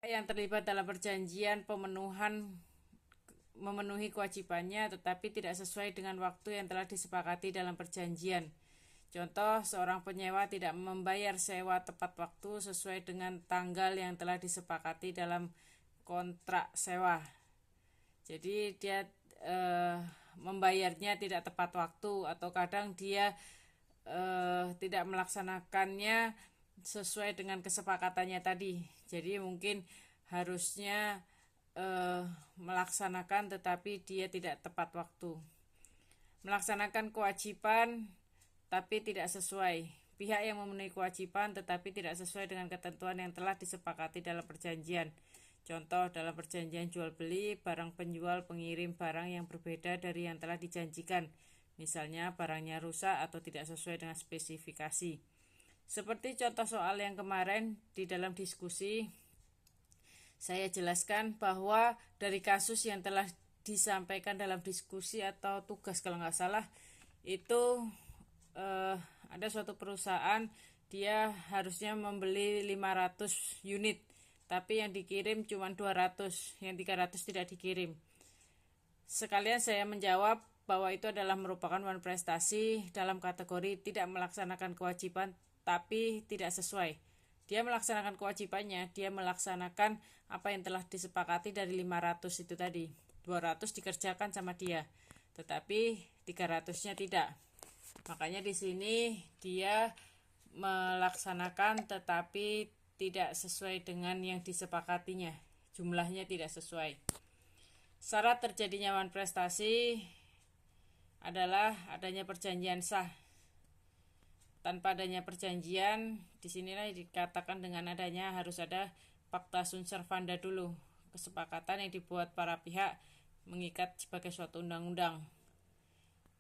yang terlibat dalam perjanjian memenuhi kewajibannya tetapi tidak sesuai dengan waktu yang telah disepakati dalam perjanjian. Contoh, seorang penyewa tidak membayar sewa tepat waktu sesuai dengan tanggal yang telah disepakati dalam kontrak sewa. Jadi dia membayarnya tidak tepat waktu, atau kadang dia tidak melaksanakannya sesuai dengan kesepakatannya tadi. Jadi mungkin harusnya melaksanakan tetapi dia tidak tepat waktu. Melaksanakan kewajiban tapi tidak sesuai. Pihak yang memenuhi kewajiban tetapi tidak sesuai dengan ketentuan yang telah disepakati dalam perjanjian. Contoh, dalam perjanjian jual beli, barang penjual pengirim barang yang berbeda dari yang telah dijanjikan. Misalnya barangnya rusak atau tidak sesuai dengan spesifikasi. Seperti contoh soal yang kemarin di dalam diskusi, saya jelaskan bahwa dari kasus yang telah disampaikan dalam diskusi atau tugas kalau nggak salah, itu ada suatu perusahaan, dia harusnya membeli 500 unit, tapi yang dikirim cuma 200, yang 300 tidak dikirim. Sekalian saya menjawab bahwa itu adalah merupakan prestasi dalam kategori tidak melaksanakan kewajiban tapi tidak sesuai. Dia melaksanakan kewajibannya, dia melaksanakan apa yang telah disepakati dari 500 itu tadi. 200 dikerjakan sama dia, tetapi 300-nya tidak. Makanya di sini dia melaksanakan tetapi tidak sesuai dengan yang disepakatinya. Jumlahnya tidak sesuai. Syarat terjadinya prestasi adalah adanya perjanjian sah. Tanpa adanya perjanjian, disinilah dikatakan dengan adanya harus ada fakta sunt servanda dulu, kesepakatan yang dibuat para pihak mengikat sebagai suatu undang-undang.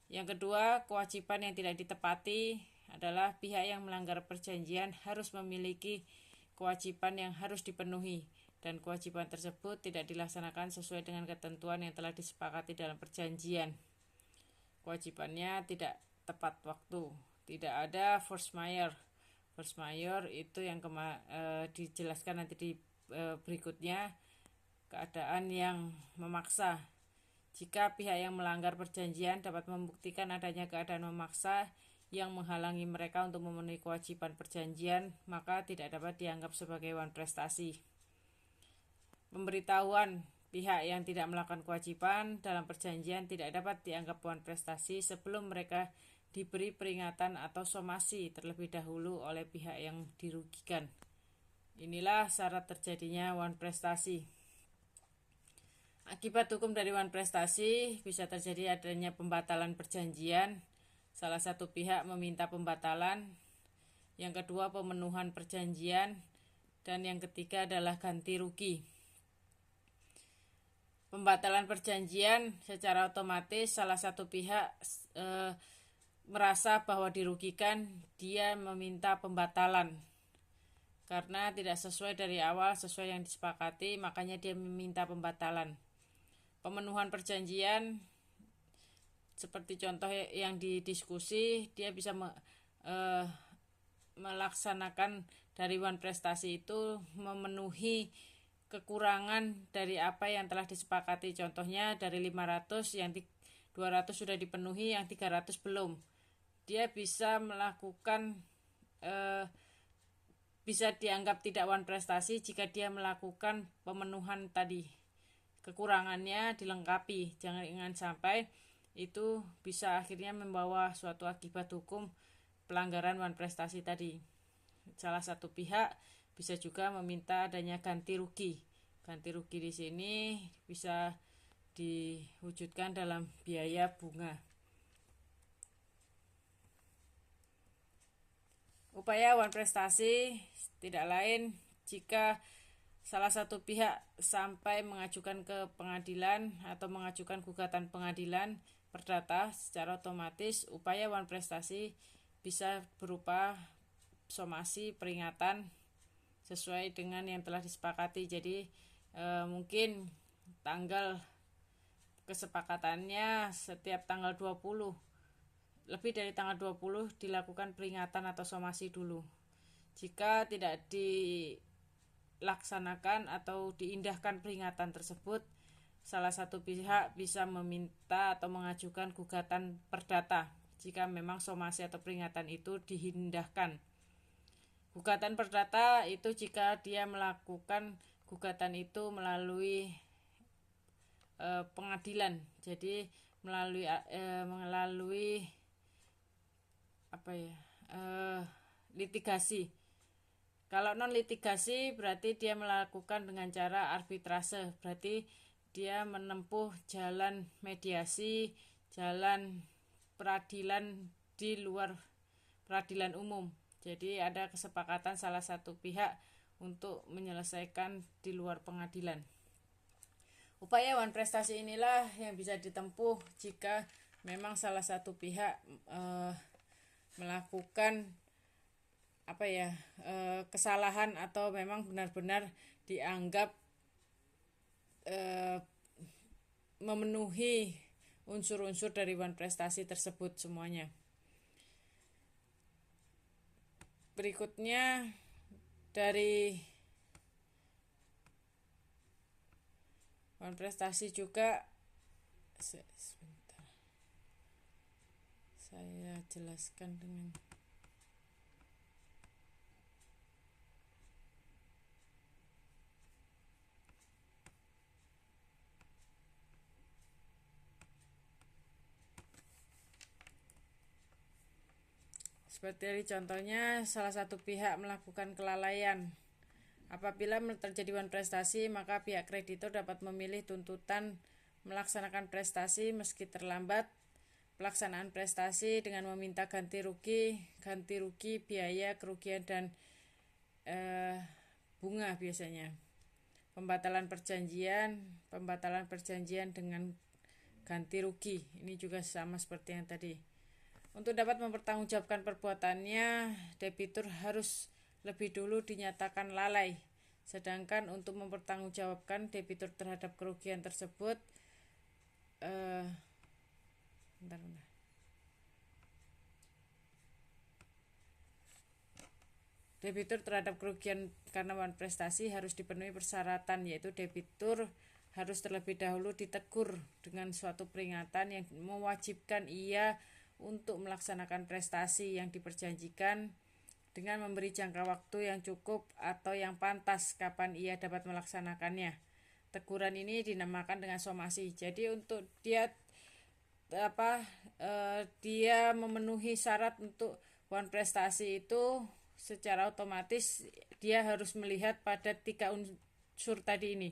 Yang kedua, kewajiban yang tidak ditepati adalah pihak yang melanggar perjanjian harus memiliki kewajiban yang harus dipenuhi, dan kewajiban tersebut tidak dilaksanakan sesuai dengan ketentuan yang telah disepakati dalam perjanjian. Kewajibannya tidak tepat waktu, tidak ada force majeure. Force majeure itu yang dijelaskan nanti di berikutnya, keadaan yang memaksa. Jika pihak yang melanggar perjanjian dapat membuktikan adanya keadaan memaksa yang menghalangi mereka untuk memenuhi kewajiban perjanjian, maka tidak dapat dianggap sebagai prestasi. Pemberitahuan pihak yang tidak melakukan kewajiban dalam perjanjian tidak dapat dianggap prestasi sebelum mereka diberi peringatan atau somasi terlebih dahulu oleh pihak yang dirugikan. Inilah syarat terjadinya prestasi. Akibat hukum dari prestasi bisa terjadi adanya pembatalan perjanjian. Salah satu pihak meminta pembatalan, yang kedua pemenuhan perjanjian, dan yang ketiga adalah ganti rugi. Pembatalan perjanjian secara otomatis salah satu pihak merasa bahwa dirugikan, dia meminta pembatalan karena tidak sesuai dari awal, sesuai yang disepakati, makanya dia meminta pembatalan. Pemenuhan perjanjian seperti contoh yang didiskusi, dia bisa melaksanakan dari prestasi itu memenuhi kekurangan dari apa yang telah disepakati. Contohnya dari 500 yang 200 sudah dipenuhi, yang 300 belum. Dia bisa melakukan bisa dianggap tidak prestasi jika dia melakukan pemenuhan tadi. Kekurangannya dilengkapi. Jangan sampai itu bisa akhirnya membawa suatu akibat hukum pelanggaran prestasi tadi. Salah satu pihak bisa juga meminta adanya ganti rugi. Ganti rugi di sini bisa diwujudkan dalam biaya bunga. Upaya prestasi tidak lain jika salah satu pihak sampai mengajukan ke pengadilan atau mengajukan gugatan pengadilan perdata, secara otomatis upaya prestasi bisa berupa somasi, peringatan sesuai dengan yang telah disepakati. Jadi mungkin tanggal kesepakatannya setiap tanggal 20, lebih dari tanggal 20 dilakukan peringatan atau somasi dulu. Jika tidak dilaksanakan atau diindahkan peringatan tersebut, salah satu pihak bisa meminta atau mengajukan gugatan perdata jika memang somasi atau peringatan itu diindahkan. Gugatan perdata itu jika dia melakukan gugatan itu melalui pengadilan, jadi melalui litigasi. Kalau non litigasi berarti dia melakukan dengan cara arbitrase, berarti dia menempuh jalan mediasi, jalan peradilan di luar peradilan umum. Jadi ada kesepakatan salah satu pihak untuk menyelesaikan di luar pengadilan. Upaya wan prestasi inilah yang bisa ditempuh jika memang salah satu pihak melakukan kesalahan atau memang benar-benar dianggap memenuhi unsur-unsur dari wan prestasi tersebut semuanya. Berikutnya dari wan prestasi juga sebentar, saya jelaskan dengan seperti contohnya salah satu pihak melakukan kelalaian. Apabila terjadi wan prestasi, maka pihak kreditor dapat memilih tuntutan melaksanakan prestasi meski terlambat pelaksanaan prestasi dengan meminta ganti rugi, biaya, kerugian, dan bunga biasanya. Pembatalan perjanjian dengan ganti rugi. Ini juga sama seperti yang tadi. Untuk dapat mempertanggungjawabkan perbuatannya, debitur harus lebih dulu dinyatakan lalai. Sedangkan untuk mempertanggungjawabkan debitur terhadap kerugian tersebut, debitur terhadap kerugian karena wan prestasi harus dipenuhi persyaratan, yaitu debitur harus terlebih dahulu ditegur dengan suatu peringatan yang mewajibkan ia untuk melaksanakan prestasi yang diperjanjikan dengan memberi jangka waktu yang cukup atau yang pantas kapan ia dapat melaksanakannya. Teguran ini dinamakan dengan somasi. Jadi untuk dia memenuhi syarat untuk wan prestasi itu secara otomatis dia harus melihat pada 3 unsur tadi ini.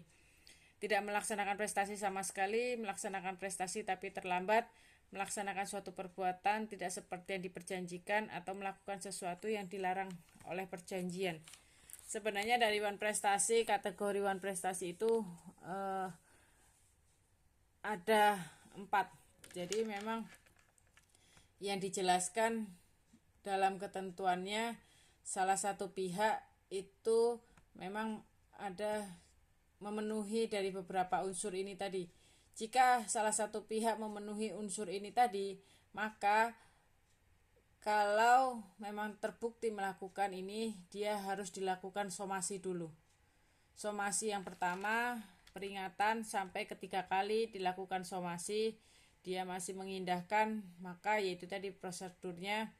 Tidak melaksanakan prestasi sama sekali, melaksanakan prestasi tapi terlambat, melaksanakan suatu perbuatan tidak seperti yang diperjanjikan, atau melakukan sesuatu yang dilarang oleh perjanjian. Sebenarnya dari wan prestasi, kategori wan prestasi itu ada 4. Jadi memang yang dijelaskan dalam ketentuannya, salah satu pihak itu memang ada memenuhi dari beberapa unsur ini tadi. Jika salah satu pihak memenuhi unsur ini tadi, maka kalau memang terbukti melakukan ini, dia harus dilakukan somasi dulu. Somasi yang pertama, peringatan sampai 3 kali dilakukan somasi, dia masih mengindahkan, maka yaitu tadi prosedurnya,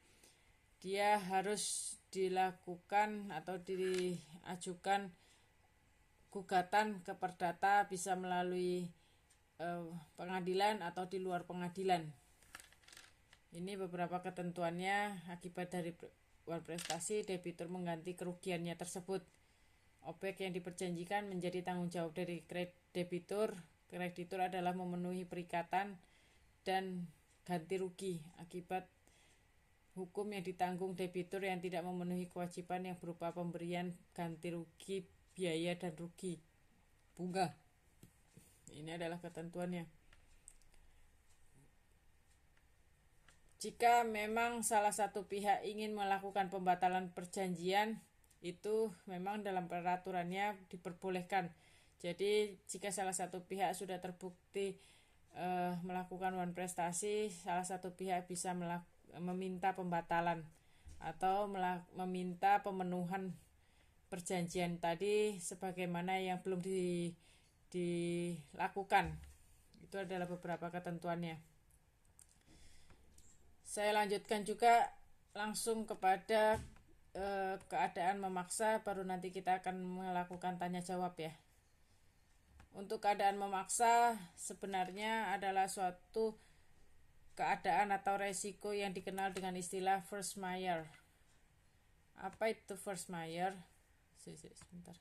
dia harus dilakukan atau diajukan gugatan ke perdata, bisa melalui pengadilan atau di luar pengadilan. Ini beberapa ketentuannya. Akibat dari wan prestasi, debitur mengganti kerugiannya tersebut. Objek yang diperjanjikan menjadi tanggung jawab dari debitur. Kreditur adalah memenuhi perikatan dan ganti rugi akibat hukum yang ditanggung debitur yang tidak memenuhi kewajiban yang berupa pemberian ganti rugi, biaya, dan rugi, bunga. Ini adalah ketentuannya. Jika memang salah satu pihak ingin melakukan pembatalan perjanjian, itu memang dalam peraturannya diperbolehkan. Jadi jika salah satu pihak sudah terbukti melakukan wan prestasi, salah satu pihak bisa meminta pembatalan atau meminta pemenuhan perjanjian tadi sebagaimana yang belum dilakukan. Itu adalah beberapa ketentuannya. Saya lanjutkan juga langsung kepada keadaan memaksa, baru nanti kita akan melakukan tanya jawab ya. Untuk keadaan memaksa sebenarnya adalah suatu keadaan atau resiko yang dikenal dengan istilah force majeure. Apa itu force majeure? Sebentar.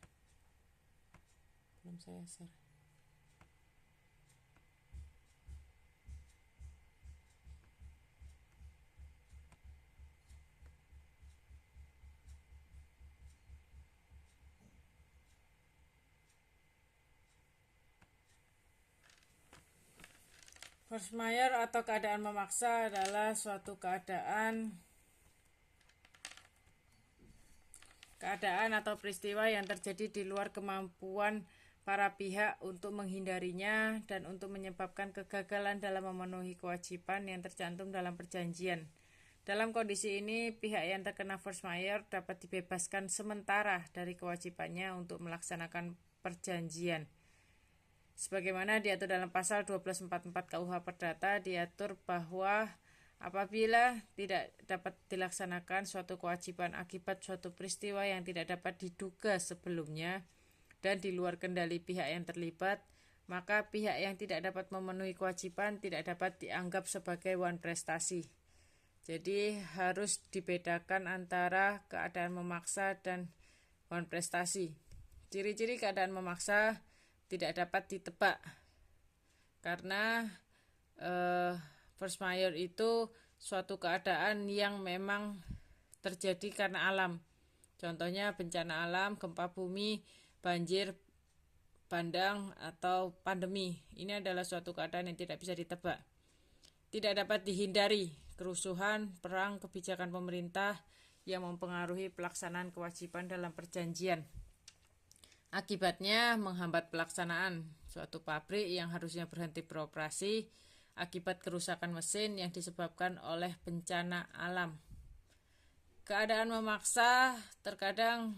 Belum saya share. Force majeure atau keadaan memaksa adalah suatu keadaan atau peristiwa yang terjadi di luar kemampuan para pihak untuk menghindarinya dan untuk menyebabkan kegagalan dalam memenuhi kewajiban yang tercantum dalam perjanjian. Dalam kondisi ini, pihak yang terkena force majeure dapat dibebaskan sementara dari kewajibannya untuk melaksanakan perjanjian. Sebagaimana diatur dalam pasal 1244 KUH Perdata, diatur bahwa apabila tidak dapat dilaksanakan suatu kewajiban akibat suatu peristiwa yang tidak dapat diduga sebelumnya dan di luar kendali pihak yang terlibat, maka pihak yang tidak dapat memenuhi kewajiban tidak dapat dianggap sebagai wan prestasi. Jadi harus dibedakan antara keadaan memaksa dan wan prestasi. Ciri-ciri keadaan memaksa tidak dapat ditebak karena force majeure itu suatu keadaan yang memang terjadi karena alam. Contohnya bencana alam, gempa bumi, banjir bandang, atau pandemi. Ini adalah suatu keadaan yang tidak bisa ditebak. Tidak dapat dihindari kerusuhan, perang, kebijakan pemerintah yang mempengaruhi pelaksanaan kewajiban dalam perjanjian. Akibatnya menghambat pelaksanaan suatu pabrik yang harusnya berhenti beroperasi akibat kerusakan mesin yang disebabkan oleh bencana alam. Keadaan memaksa terkadang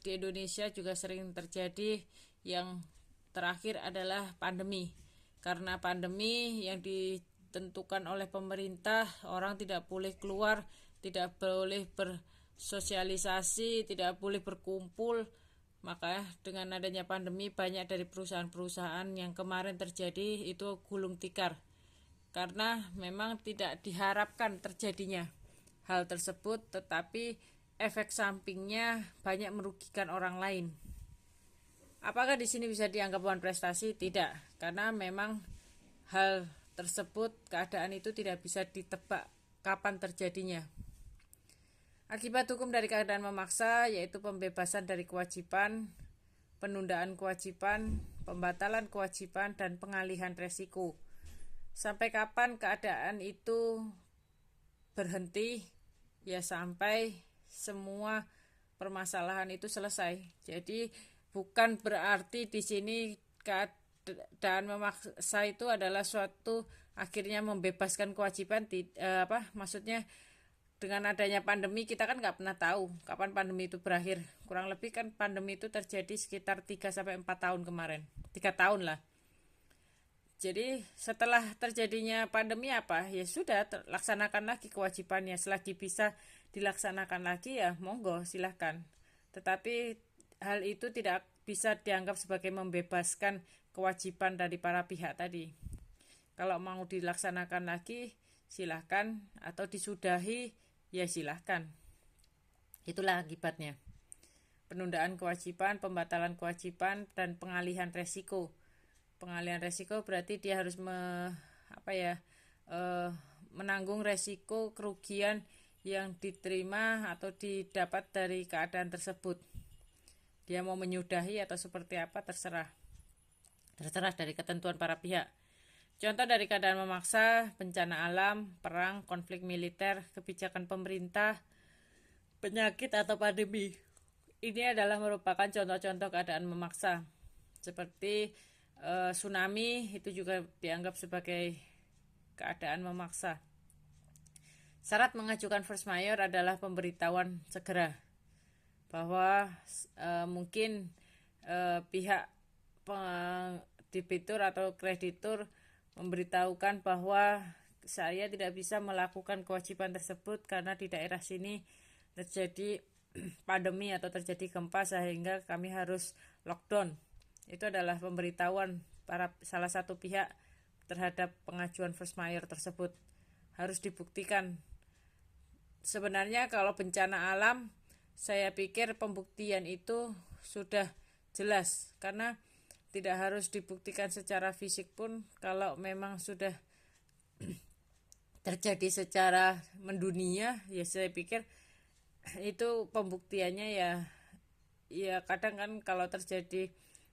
di Indonesia juga sering terjadi. Yang terakhir adalah pandemi. Karena pandemi yang ditentukan oleh pemerintah, orang tidak boleh keluar, tidak boleh bersosialisasi, tidak boleh berkumpul. Maka dengan adanya pandemi, banyak dari perusahaan-perusahaan yang kemarin terjadi itu gulung tikar. Karena memang tidak diharapkan terjadinya hal tersebut, tetapi efek sampingnya banyak merugikan orang lain. Apakah di sini bisa dianggap wan prestasi? Tidak, karena memang hal tersebut, keadaan itu tidak bisa ditebak kapan terjadinya. Akibat hukum dari keadaan memaksa yaitu pembebasan dari kewajiban, penundaan kewajiban, pembatalan kewajiban, dan pengalihan resiko. Sampai kapan keadaan itu berhenti? Ya sampai semua permasalahan itu selesai. Jadi bukan berarti di sini keadaan memaksa itu adalah suatu akhirnya membebaskan kewajiban. Maksudnya dengan adanya pandemi kita kan nggak pernah tahu kapan pandemi itu berakhir. Kurang lebih kan pandemi itu terjadi sekitar 3-4 tahun kemarin. 3 tahun lah. Jadi setelah terjadinya pandemi apa? Ya sudah, laksanakan lagi kewajibannya. Selagi bisa dilaksanakan lagi ya monggo silahkan. Tetapi hal itu tidak bisa dianggap sebagai membebaskan kewajiban dari para pihak tadi. Kalau mau dilaksanakan lagi silahkan, atau disudahi ya silahkan. Itulah akibatnya. Penundaan kewajiban, pembatalan kewajiban, dan pengalihan resiko. Pengalihan resiko berarti dia harus menanggung resiko kerugian yang diterima atau didapat dari keadaan tersebut. Dia mau menyudahi atau seperti apa terserah dari ketentuan para pihak. Contoh dari keadaan memaksa: bencana alam, perang, konflik militer, kebijakan pemerintah, penyakit atau pandemi. Ini adalah merupakan contoh-contoh keadaan memaksa. Seperti tsunami itu juga dianggap sebagai keadaan memaksa. Syarat mengajukan force majeure adalah pemberitahuan segera. bahwa mungkin pihak debitur atau kreditur memberitahukan bahwa saya tidak bisa melakukan kewajiban tersebut karena di daerah sini terjadi pandemi atau terjadi gempa sehingga kami harus lockdown. Itu adalah pemberitahuan para salah satu pihak terhadap pengajuan force majeure tersebut. Harus dibuktikan. Sebenarnya kalau bencana alam, saya pikir pembuktian itu sudah jelas karena tidak harus dibuktikan secara fisik pun kalau memang sudah terjadi secara mendunia, ya saya pikir itu pembuktiannya ya kadang kan kalau terjadi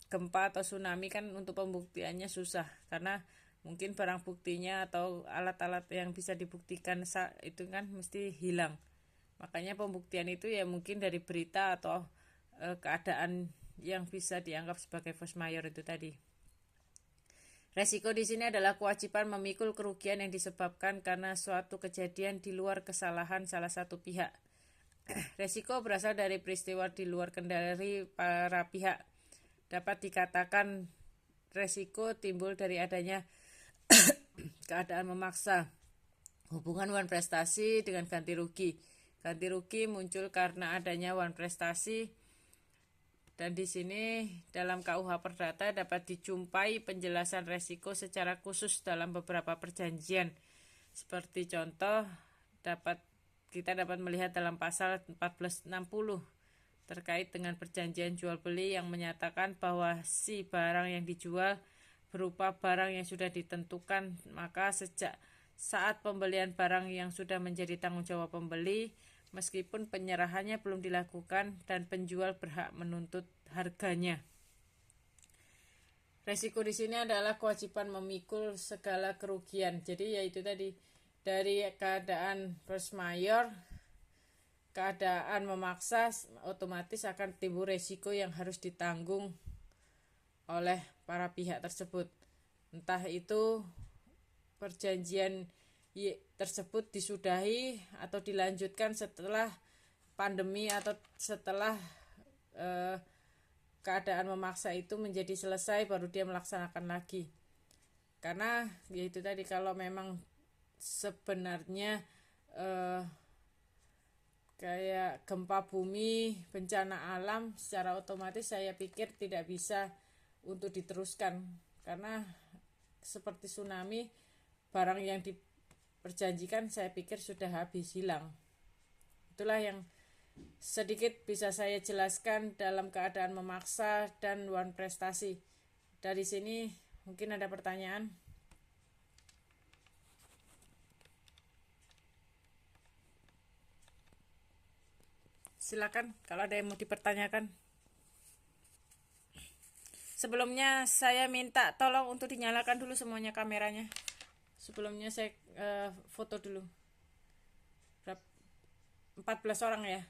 gempa atau tsunami kan untuk pembuktiannya susah karena mungkin barang buktinya atau alat-alat yang bisa dibuktikan itu kan mesti hilang. Makanya pembuktian itu ya mungkin dari berita atau keadaan yang bisa dianggap sebagai force majeure itu tadi. Resiko di sini adalah kewajiban memikul kerugian yang disebabkan karena suatu kejadian di luar kesalahan salah satu pihak. Resiko berasal dari peristiwa di luar kendali para pihak. Dapat dikatakan resiko timbul dari adanya keadaan memaksa. Hubungan wan prestasi dengan ganti rugi. Ganti rugi muncul karena adanya wan prestasi. Dan di sini dalam KUH Perdata dapat dijumpai penjelasan resiko secara khusus dalam beberapa perjanjian. Seperti contoh kita dapat melihat dalam pasal 1460 terkait dengan perjanjian jual beli yang menyatakan bahwa si barang yang dijual berupa barang yang sudah ditentukan, maka sejak saat pembelian barang yang sudah menjadi tanggung jawab pembeli, meskipun penyerahannya belum dilakukan dan penjual berhak menuntut harganya. Resiko di sini adalah kewajiban memikul segala kerugian. Jadi yaitu tadi dari keadaan force majeure, keadaan memaksa, otomatis akan timbul resiko yang harus ditanggung oleh para pihak tersebut. Entah itu perjanjian tersebut disudahi atau dilanjutkan setelah pandemi atau setelah keadaan memaksa itu menjadi selesai baru dia melaksanakan lagi. Karena yaitu tadi kalau memang sebenarnya kayak gempa bumi, bencana alam secara otomatis saya pikir tidak bisa untuk diteruskan karena seperti tsunami, barang yang diperjanjikan saya pikir sudah habis hilang. Itulah yang sedikit bisa saya jelaskan dalam keadaan memaksa dan wan prestasi. Dari sini mungkin ada pertanyaan. Silakan kalau ada yang mau dipertanyakan. Sebelumnya saya minta tolong untuk dinyalakan dulu semuanya kameranya. Sebelumnya saya foto dulu. 14 orang ya.